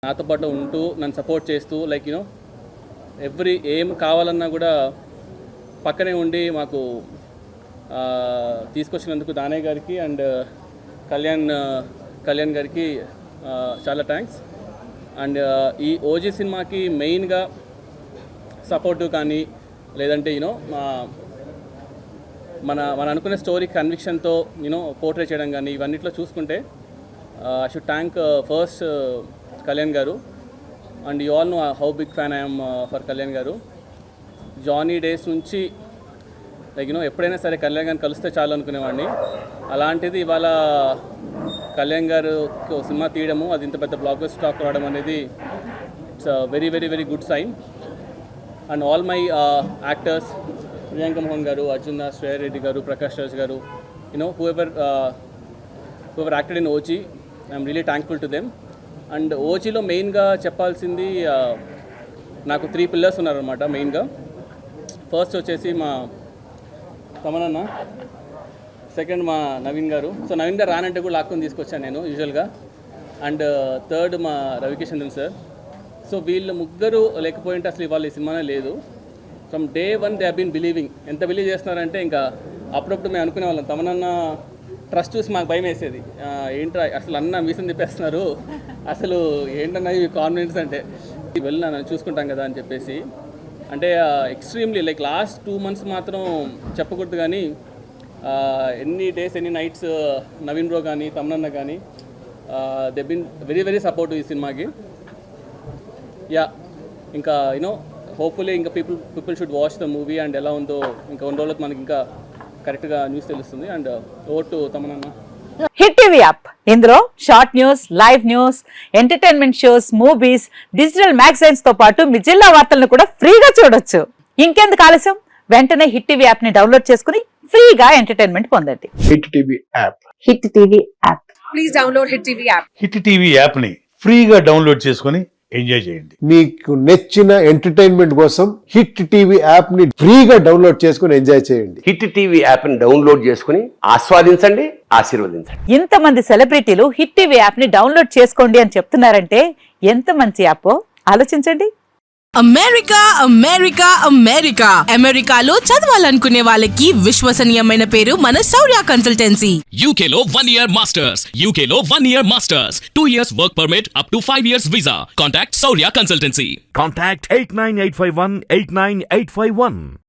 నాతో పాటు ఉంటూ నన్ను సపోర్ట్ చేస్తూ లైక్ ఏం కావాలన్నా కూడా పక్కనే ఉండి మాకు తీసుకొచ్చినందుకు దానయ్య గారికి అండ్ కళ్యాణ్ గారికి చాలా థ్యాంక్స్. అండ్ ఈ ఓజీ సినిమాకి మెయిన్గా సపోర్టు కానీ లేదంటే మన అనుకునే స్టోరీ కన్విక్షన్తో పోర్ట్రే చేయడం కానీ ఇవన్నిట్లో చూసుకుంటే I should thank first Kalyan garu. And you all know how big fan I'm for Kalyan garu. Johnny days నుంచి లైక్ ఎప్పుడైనా సరే కళ్యాణ్ గారిని కలిస్తే చాలు అనుకునేవాడిని. అలాంటిది ఇవాళ కళ్యాణ్ గారు సినిమా తీయడము, అది ఇంత పెద్ద బ్లాక్ బస్టర్ టాక్ రావడం అనేది it's very very very good sign. And all my actors, Priyanka Mohan గారు, అర్జున్ దాస్, శ్రేయ రెడ్డి గారు, Prakash Raj garu, whoever acted in OG, I'm really thankful to them. And ఓజీలో మెయిన్గా చెప్పాల్సింది నాకు 3 పిల్లర్స్ ఉన్నారనమాట మెయిన్గా. ఫస్ట్ వచ్చేసి మా తమనన్న, సెకండ్ మా నవీన్ గారు. సో నవీన్ గారు రానంటే కూడా లాక్కొని తీసుకొచ్చాను నేను యూజువల్గా. అండ్ థర్డ్ మా రవికిషన్ సార్. సో వీళ్ళు ముగ్గురు లేకపోయింటే అసలు ఇవాళ ఈ సినిమానే లేదు. From day 1 they have been believing. ఎంత బిలీవ్ చేస్తున్నారంటే ఇంకా అప్పుడప్పుడు మేము అనుకునే వాళ్ళం, తమనన్న ట్రస్ట్ చూసి మాకు భయం వేసేది, ఏంట్రా అసలు అన్న మీసం తిప్పేస్తున్నారు, అసలు ఏంటన్నా ఈ కాన్ఫిడెన్స్ అంటే వెళ్ళినా చూసుకుంటాం కదా అని చెప్పేసి. అంటే ఎక్స్ట్రీమ్లీ లైక్ లాస్ట్ 2 months మాత్రం చెప్పకూడదు కానీ ఎన్ని డేస్ ఎన్ని నైట్స్ నవీన్ బ్రో కానీ తమనన్న కానీ they been very very supportive ఈ సినిమాకి. యా ఇంకా హోప్ఫుల్లీ ఇంకా people should watch the movie. And ఎలా ఉందో ఇంకా 1 రోజులకు మనకి ఇంకా కరెక్ట్గా న్యూస్ తెలుస్తుంది. And over to Tamanna. Hit TV app, ఇందులో short news, live news, entertainment shows, movies, digital magazines తో పాటు మీ జిల్లా వార్తలను కూడా ఫ్రీగా చూడొచ్చు. ఇంకెందుకు ఆలస్యం, వెంటనే హిట్ టీవీ యాప్ ని డౌన్లోడ్ చేసుకుని ఫ్రీగా ఎంటర్టైన్మెంట్ పొందండి. Hit TV app. Hit TV app. Please download hit TV app. Hit TV app ని ఫ్రీగా డౌన్లోడ్ చేసుకుని ఎంజాయ్ చేయండి. మీకు నచ్చిన ఎంటర్టైన్మెంట్ కోసం హిట్ టీవీ యాప్ ని ఫ్రీగా డౌన్లోడ్ చేసుకుని ఎంజాయ్ చేయండి. హిట్ టీవీ యాప్ ని డౌన్లోడ్ చేసుకుని ఆస్వాదించండి, ఆశీర్వదించండి. ఇంతమంది సెలబ్రిటీలు హిట్ టీవీ యాప్ ని డౌన్లోడ్ చేసుకోండి అని చెప్తున్నారంటే ఎంత మంచి యాప్ ఆలోచించండి. అమెరికా అమెరికా అమెరికా అమెరికాలో చదవాలనుకునే వాళ్ళకి విశ్వసనీయమైన పేరు మన శౌర్య కన్సల్టెన్సీ. UK లో 1 year masters, UK లో 1 year masters, 2 years work permit up to 5 years visa. Contact Saurya Consultancy. Contact 89851 89851.